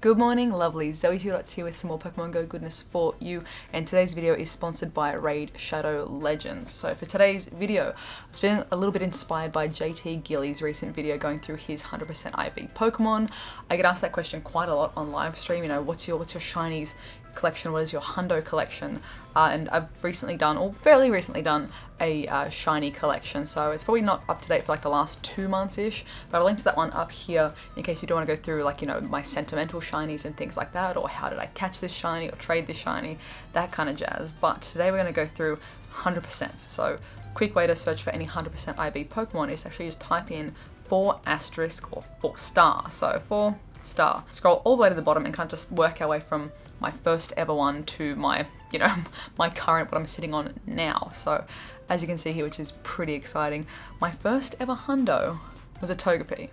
Good morning, lovely. ZoëTwoDots here with some more Pokemon Go goodness for you, and today's video is sponsored by Raid Shadow Legends. So for today's video, I was feeling a little bit inspired by JT Gilly's recent video going through his 100% IV Pokemon. I get asked that question quite a lot on live stream, you know, what's your shinies collection, what is your hundo collection, and I've recently done, or fairly recently done, a shiny collection, so it's probably not up to date for like the last 2 months-ish, but I'll link to that one up here in case you don't want to go through like, you know, my sentimental shinies and things like that, or how did I catch this shiny or trade this shiny, that kind of jazz. But today we're going to go through 100%, so quick way to search for any 100% IV Pokemon is actually just type in 4 asterisk or 4 star, so 4 star. Scroll all the way to the bottom and kind of just work our way from my first ever one to my, you know, my current, what I'm sitting on now. So as you can see here, which is pretty exciting, my first ever hundo was a Togepi,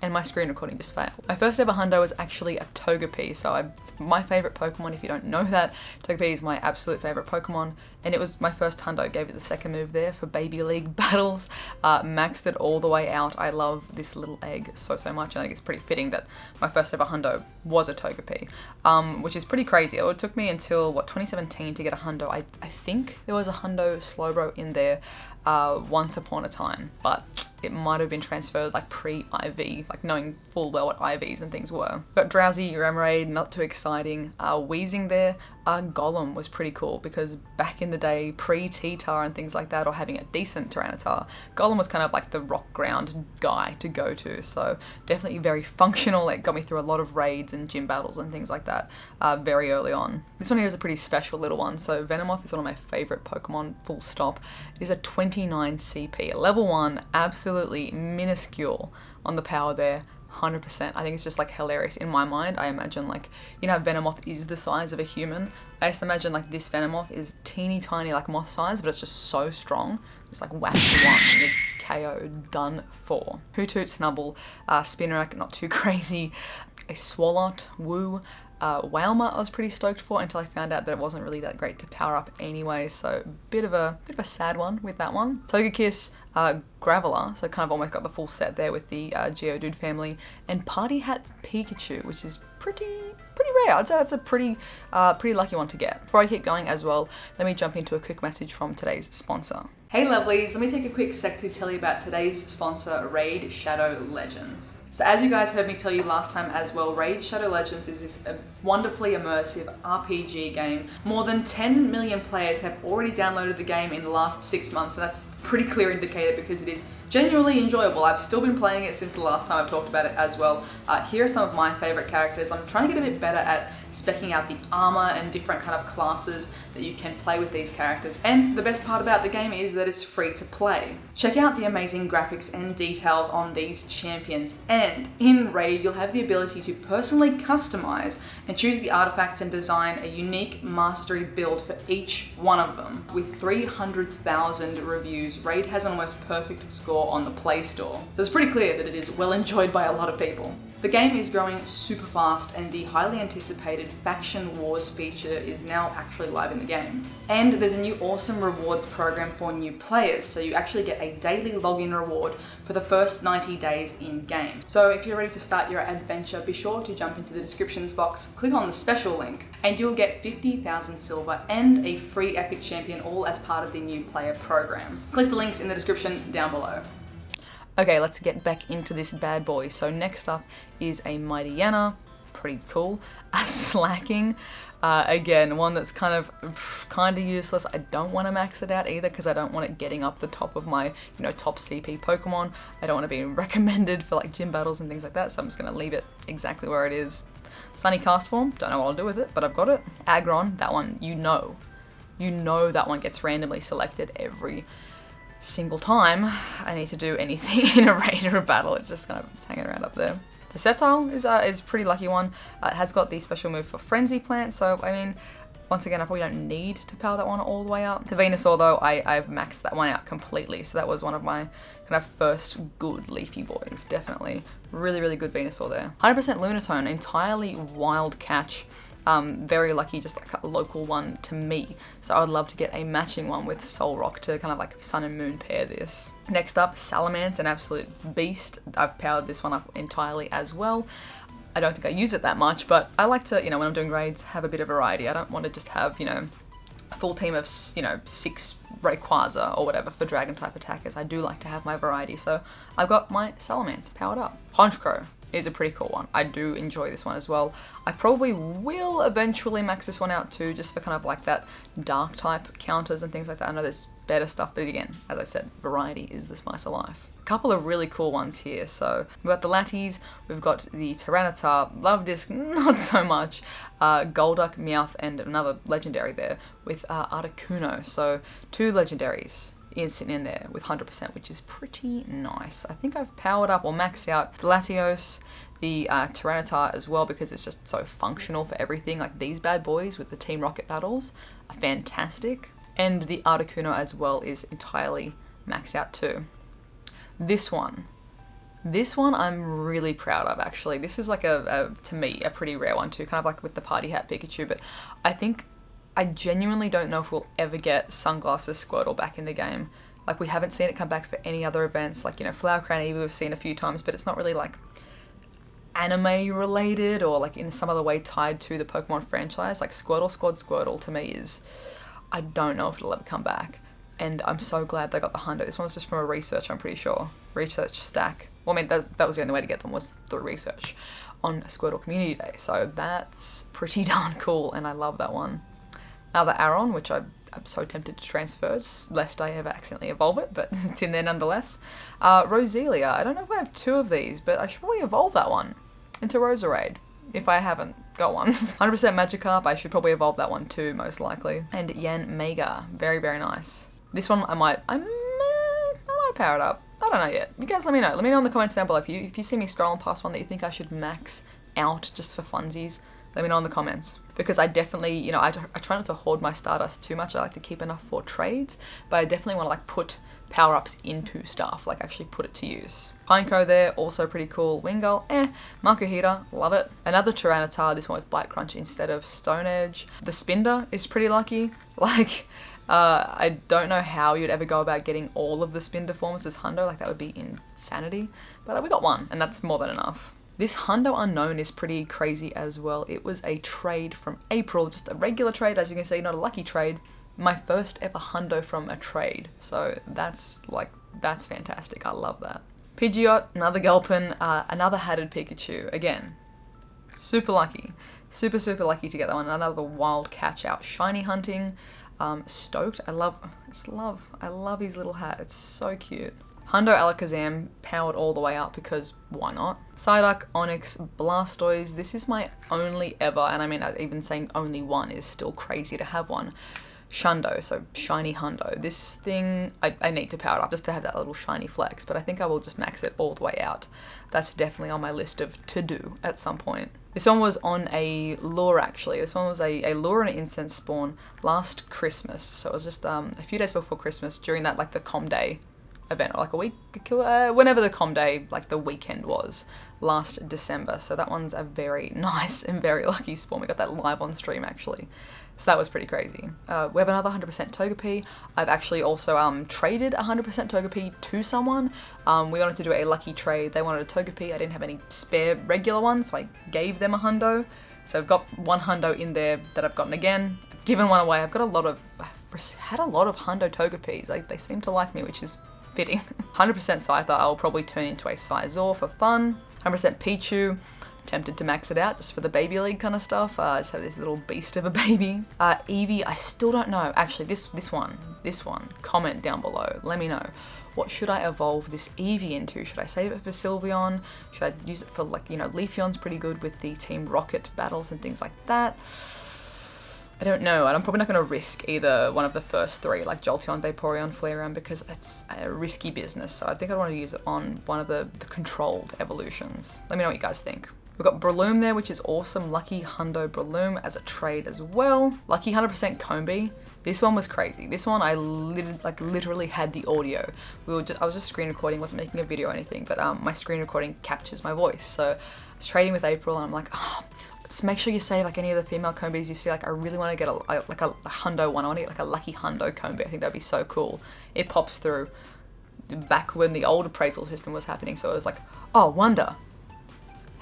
and my screen recording just failed. My first ever hundo was actually a Togepi, so it's my favorite Pokemon. If you don't know that, Togepi is my absolute favorite Pokemon, and it was my first hundo. Gave it the second move there for baby league battles, maxed it all the way out. I love this little egg so much, and I think it's pretty fitting that my first ever hundo was a Togepi, which is pretty crazy. It took me until, what, 2017 to get a hundo. I think there was a hundo Slowbro in there once upon a time, but it might have been transferred like pre-IV, like knowing full well what IVs and things were. Got Drowsy, Remoraid, not too exciting. Wheezing there. Golem was pretty cool because back in the day, pre-T-Tar and things like that, or having a decent Tyranitar, Golem was kind of like the rock ground guy to go to, so definitely very functional. It got me through a lot of raids and gym battles and things like that very early on. This one here is a pretty special little one. So Venomoth is one of my favorite Pokemon, full stop. It is a 29 CP, level 1, absolutely minuscule on the power there. 100%. I think it's just like hilarious in my mind. I imagine, like, you know how Venomoth is the size of a human? I just imagine like this Venomoth is teeny tiny, like moth size, but it's just so strong. Just like whacks you once and you're KO, done for. Hoothoot, Snubble, Spinarak, not too crazy. A Swalot, Woo. Wailmer I was pretty stoked for until I found out that it wasn't really that great to power up anyway, so bit of a sad one with that one. Togekiss, Graveler, so kind of almost got the full set there with the Geodude family, and Party Hat Pikachu, which is pretty rare. I'd say that's a pretty lucky one to get. Before I keep going as well, let me jump into a quick message from today's sponsor. Hey lovelies, let me take a quick sec to tell you about today's sponsor, Raid Shadow Legends. So as you guys heard me tell you last time as well, Raid Shadow Legends is this wonderfully immersive RPG game. More than 10 million players have already downloaded the game in the last 6 months, and that's a pretty clear indicator because it is genuinely enjoyable. I've still been playing it since the last time I've talked about it as well. Here are some of my favorite characters. I'm trying to get a bit better at speccing out the armor and different kind of classes that you can play with these characters. And the best part about the game is that it's free to play. Check out the amazing graphics and details on these champions, and in Raid you'll have the ability to personally customize and choose the artifacts and design a unique mastery build for each one of them. With 300,000 reviews, Raid has an almost perfect score on the Play Store, so it's pretty clear that it is well enjoyed by a lot of people. The game is growing super fast, and the highly anticipated Faction Wars feature is now actually live in the game. And there's a new awesome rewards program for new players, so you actually get a daily login reward for the first 90 days in game. So if you're ready to start your adventure, be sure to jump into the descriptions box, click on the special link, and you'll get 50,000 silver and a free epic champion, all as part of the new player program. Click the links in the description down below. Okay, let's get back into this bad boy. So next up is a Mightyena, pretty cool. A Slacking, again, one that's kind of useless. I don't want to max it out either because I don't want it getting up the top of my, you know, top CP Pokemon. I don't want to be recommended for like gym battles and things like that, so I'm just going to leave it exactly where it is. Sunny Cast Form, don't know what I'll do with it, but I've got it. Aggron, that one, you know that one gets randomly selected every single time I need to do anything in a raid or a battle. It's just kind of hanging around up there. The Sceptile is a pretty lucky one. It has got the special move for Frenzy Plant, so I mean, once again, I probably don't need to power that one all the way up. The Venusaur though, I've maxed that one out completely, so that was one of my kind of first good leafy boys, definitely. Really good Venusaur there. 100% Lunatone, entirely wild catch. Very lucky, just like a local one to me. So I would love to get a matching one with Solrock to kind of like Sun and Moon pair this. Next up, Salamon's an absolute beast. I've powered this one up entirely as well. I don't think I use it that much, but I like to, you know, when I'm doing raids, have a bit of variety. I don't want to just have, you know, a full team of, you know, 6 Rayquaza or whatever for dragon type attackers. I do like to have my variety, so I've got my Salamence powered up. Honchkrow is a pretty cool one. I do enjoy this one as well. I probably will eventually max this one out too, just for kind of like that dark type counters and things like that. I know there's better stuff, but again, as I said, variety is the spice of life. A couple of really cool ones here. So we've got the Latties, we've got the Tyranitar, Love Disc, not so much, Golduck, Meowth, and another legendary there with Articuno. So 2 legendaries sitting in there with 100%, which is pretty nice. I think I've powered up or maxed out the Latios, the Tyranitar as well, because it's just so functional for everything. Like these bad boys with the Team Rocket battles are fantastic. And the Articuno as well is entirely maxed out too. This one I'm really proud of actually. This is like to me, a pretty rare one too, kind of like with the Party Hat Pikachu, but I genuinely don't know if we'll ever get Sunglasses Squirtle back in the game. Like we haven't seen it come back for any other events, like, you know, Flower Crown Eevee we've seen a few times, but it's not really like anime related or like in some other way tied to the Pokemon franchise. Like Squirtle to me is, I don't know if it'll ever come back. And I'm so glad they got the hundo. This one was just from a research, I'm pretty sure. Research stack. Well, I mean, that was the only way to get them, was through research on Squirtle Community Day. So that's pretty darn cool, and I love that one. Now the Aron, which I'm so tempted to transfer, lest I ever accidentally evolve it, but it's in there nonetheless. Roselia, I don't know if I have 2 of these, but I should probably evolve that one into Roserade, if I haven't got one. 100% Magikarp, I should probably evolve that one too, most likely. And Yanmega, very, very nice. This one I might power it up. I don't know yet. You guys let me know. Let me know in the comments down below if you see me scrolling past one that you think I should max out just for funsies. Let me know in the comments. Because I definitely, you know, I try not to hoard my Stardust too much. I like to keep enough for trades, but I definitely want to like put power-ups into stuff, like actually put it to use. Pineco there, also pretty cool. Wingull, Makuhita, love it. Another Tyranitar, this one with Bite Crunch instead of Stone Edge. The Spinder is pretty lucky. Like, I don't know how you'd ever go about getting all of the Spinder forms as hundo, like that would be insanity. But we got one, and that's more than enough. This Hundo Unknown is pretty crazy as well. It was a trade from April, just a regular trade, as you can see, not a lucky trade. My first ever Hundo from a trade. So that's fantastic. I love that. Pidgeot, another Gulpin, another Hatted Pikachu. Again, super lucky. Super, super lucky to get that one. Another wild catch out. Shiny hunting. Stoked. I love his little hat. It's so cute. Hundo Alakazam powered all the way up because why not? Psyduck, Onyx, Blastoise. This is my only ever, and I mean even saying only one is still crazy to have one. Shundo, so shiny Hundo. This thing, I need to power it up just to have that little shiny flex, but I think I will just max it all the way out. That's definitely on my list of to-do at some point. This one was on a lure actually. This one was a lure and an incense spawn last Christmas. So it was just a few days before Christmas during that like the Com Day event, or like a week, whenever the Com Day, like the weekend was, last December. So that one's a very nice and very lucky spawn. We got that live on stream actually. So that was pretty crazy. We have another 100% Togepi. I've actually also traded 100% Togepi to someone. We wanted to do a lucky trade. They wanted a Togepi. I didn't have any spare regular ones, so I gave them a hundo. So I've got one hundo in there that I've gotten again. I've given one away. I've had a lot of hundo Togepis. Like, they seem to like me, which is fitting. 100% Scyther, I'll probably turn into a Scizor for fun. 100% Pichu. Tempted to max it out just for the baby league kind of stuff. Just have this little beast of a baby. Eevee, I still don't know. Actually, this one, comment down below. Let me know. What should I evolve this Eevee into? Should I save it for Sylveon? Should I use it for, like, you know, Leafeon's pretty good with the Team Rocket battles and things like that. I don't know, and I'm probably not going to risk either one of the first 3, like Jolteon, Vaporeon, Flareon, because it's a risky business. So I think I want to use it on one of the controlled evolutions. Let me know what you guys think. We've got Breloom there, which is awesome. Lucky Hundo Breloom as a trade as well. Lucky 100% Combi. This one was crazy. This one I literally had the audio. I was just screen recording, wasn't making a video or anything, but my screen recording captures my voice. So I was trading with April, and I'm like, oh, just make sure you save like any of the female Combis you see. Like, I really want to get a Hundo one. I want to get like a Lucky Hundo Combi. I think that'd be so cool. It pops through back when the old appraisal system was happening. So it was like, oh, Wonder,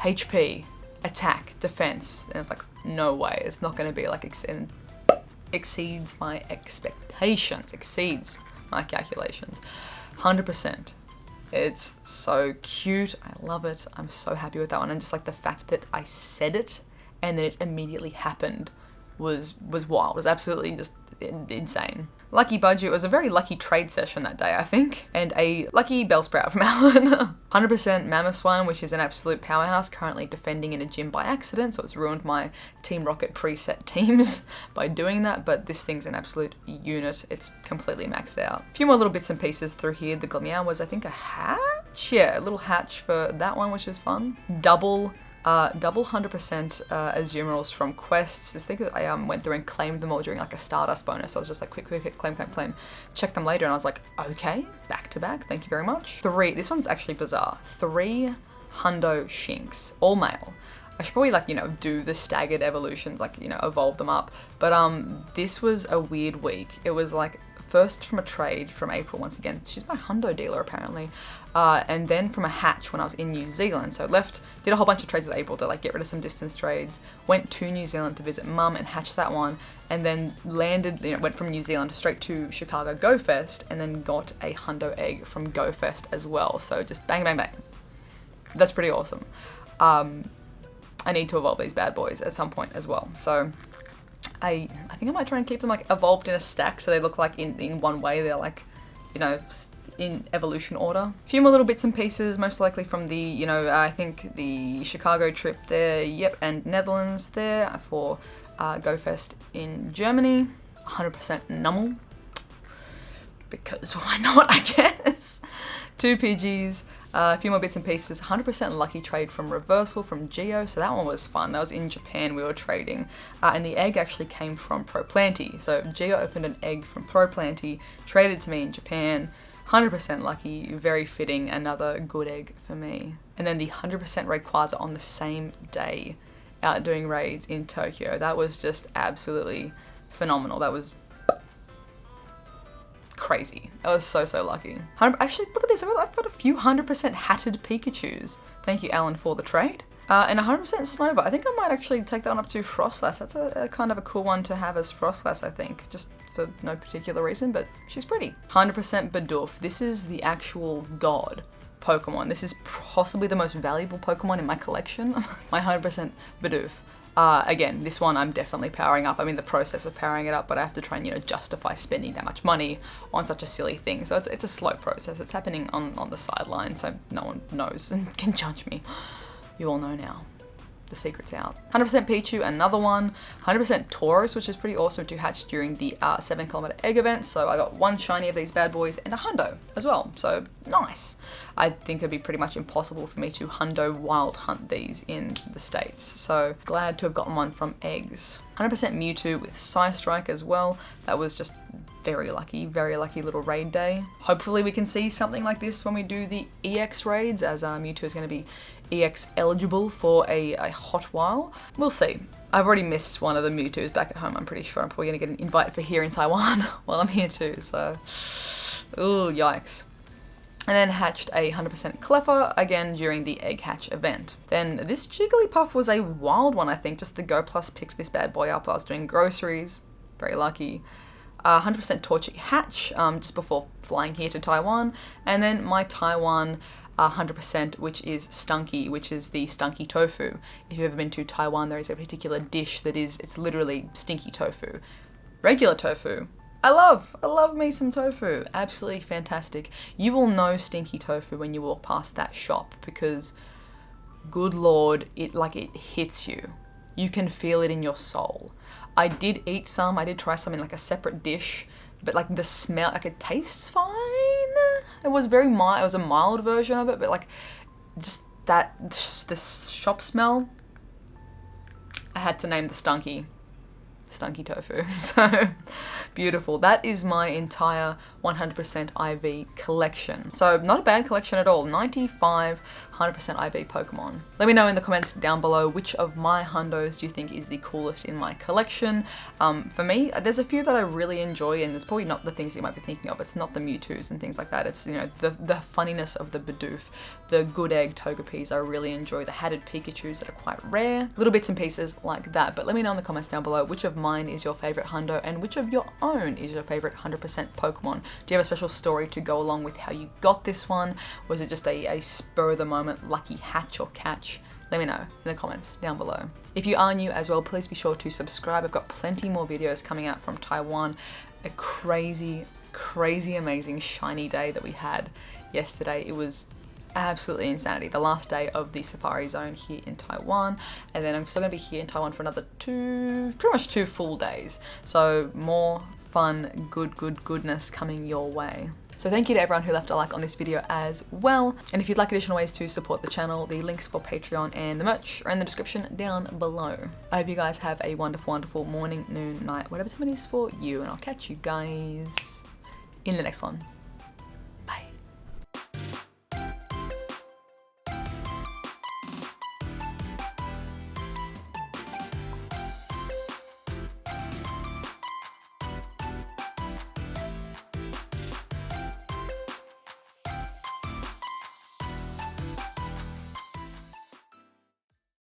HP, attack, defense. And it's like, no way, it's not gonna be like, exceeds my expectations, exceeds my calculations. 100%. It's so cute. I love it. I'm so happy with that one. And just like the fact that I said it and then it immediately happened was wild. It was absolutely just insane. Lucky budget. It was a very lucky trade session that day, I think. And a lucky Bellsprout from Alan. 100% Mammoth, which is an absolute powerhouse, currently defending in a gym by accident, so it's ruined my Team Rocket preset teams by doing that, but this thing's an absolute unit. It's completely maxed out. A few more little bits and pieces through here. The Glameow was, I think, a hatch? Yeah, a little hatch for that one, which was fun. Double 100% Azumarill from quests. This thing that I went through and claimed them all during like a Stardust bonus. I was just like, quick, claim. Check them later, and I was like, okay, back to back, thank you very much. This one's actually bizarre. 3 Hundo Shinx, all male. I should probably like, you know, do the staggered evolutions, like, you know, evolve them up. But this was a weird week. It was like, first from a trade from April, once again, she's my hundo dealer apparently, and then from a hatch when I was in New Zealand. So did a whole bunch of trades with April to like get rid of some distance trades, went to New Zealand to visit mum and hatched that one, and then landed, you know, went from New Zealand straight to Chicago Go Fest, and then got a hundo egg from Go Fest as well. So just bang, bang, bang. That's pretty awesome. I need to evolve these bad boys at some point as well. So I think I might try and keep them like evolved in a stack so they look like in one way they're like, you know, in evolution order. A few more little bits and pieces, most likely from the, you know, I think the Chicago trip there, yep, and Netherlands there for Go Fest in Germany. 100% Nummel, because why not, I guess. 2 PGs. A few more bits and pieces. 100% lucky trade from Reversal from Geo, so that one was fun. That was in Japan, we were trading. And the egg actually came from Proplanty. So Geo opened an egg from Proplanty, traded to me in Japan. 100% lucky, very fitting, another good egg for me. And then the 100% Rayquaza on the same day, out doing raids in Tokyo. That was just absolutely phenomenal. That was crazy. I was so lucky. Actually, look at this. I've got a few 100% hatted Pikachus. Thank you, Alan, for the trade. And 100% Snova. I think I might actually take that one up to Frostlass. That's a kind of a cool one to have as Frostlass, I think. Just for no particular reason, but she's pretty. 100% Bidoof. This is the actual god Pokemon. This is possibly the most valuable Pokemon in my collection. My 100% Bidoof. Again, this one I'm definitely powering up. I'm in the process of powering it up, but I have to try and, you know, justify spending that much money on such a silly thing. So it's a slow process. It's happening on the sideline, so no one knows and can judge me. You all know now. The secret's out. 100% Pichu, another one. 100% Tauros, which is pretty awesome to hatch during the 7km egg event. So I got 1 shiny of these bad boys and a hundo as well. So nice. I think it'd be pretty much impossible for me to hundo wild hunt these in the States. So glad to have gotten one from eggs. 100% Mewtwo with Psystrike as well. That was just very lucky little raid day. Hopefully we can see something like this when we do the EX raids, as Mewtwo is going to be EX eligible for a hot while. We'll see. I've already missed one of the Mewtwo's back at home, I'm pretty sure. I'm probably going to get an invite for here in Taiwan while I'm here too, so ooh, yikes. And then hatched a 100% Cleffa, again during the egg hatch event. Then this Jigglypuff was a wild one, I think. Just the Go Plus picked this bad boy up while I was doing groceries. Very lucky. 100% Torchic hatch just before flying here to Taiwan. And then my Taiwan 100%, which is Stunky, which is the Stunky Tofu. If you've ever been to Taiwan, there is a particular dish that it's literally stinky tofu. Regular tofu. I love me some tofu. Absolutely fantastic. You will know stinky tofu when you walk past that shop because, good lord, it hits you. You can feel it in your soul. I did eat some. I did try some in like a separate dish, but like the smell, like it tastes fine. It was very mild. It was a mild version of it, but like just the shop smell. I had to name the Stunky. stunky tofu. So beautiful. That is my entire 100% IV collection. So not a bad collection at all. 95 100% IV Pokemon. Let me know in the comments down below which of my hundos do you think is the coolest in my collection. For me, there's a few that I really enjoy, and it's probably not the things you might be thinking of. It's not the Mewtwo's and things like that. It's, you know, the funniness of the Bidoof, the good egg Togepis I really enjoy, the hatted Pikachus that are quite rare, little bits and pieces like that. But let me know in the comments down below which of mine is your favorite hundo and which of your own is your favorite 100% Pokemon. Do you have a special story to go along with how you got this one? Was it just a spur of the moment lucky hatch or catch? Let me know in the comments down below. If you are new as well, please be sure to subscribe. I've got plenty more videos coming out from Taiwan. A crazy amazing shiny day that we had yesterday. It was absolutely insanity. The last day of the safari zone here in Taiwan, and then I'm still gonna be here in Taiwan for another pretty much two full days. So more fun, goodness coming your way. So thank you to everyone who left a like on this video as well. And if you'd like additional ways to support the channel, the links for Patreon and the merch are in the description down below. I hope you guys have a wonderful morning, noon, night, whatever time it is for you, and I'll catch you guys in the next one.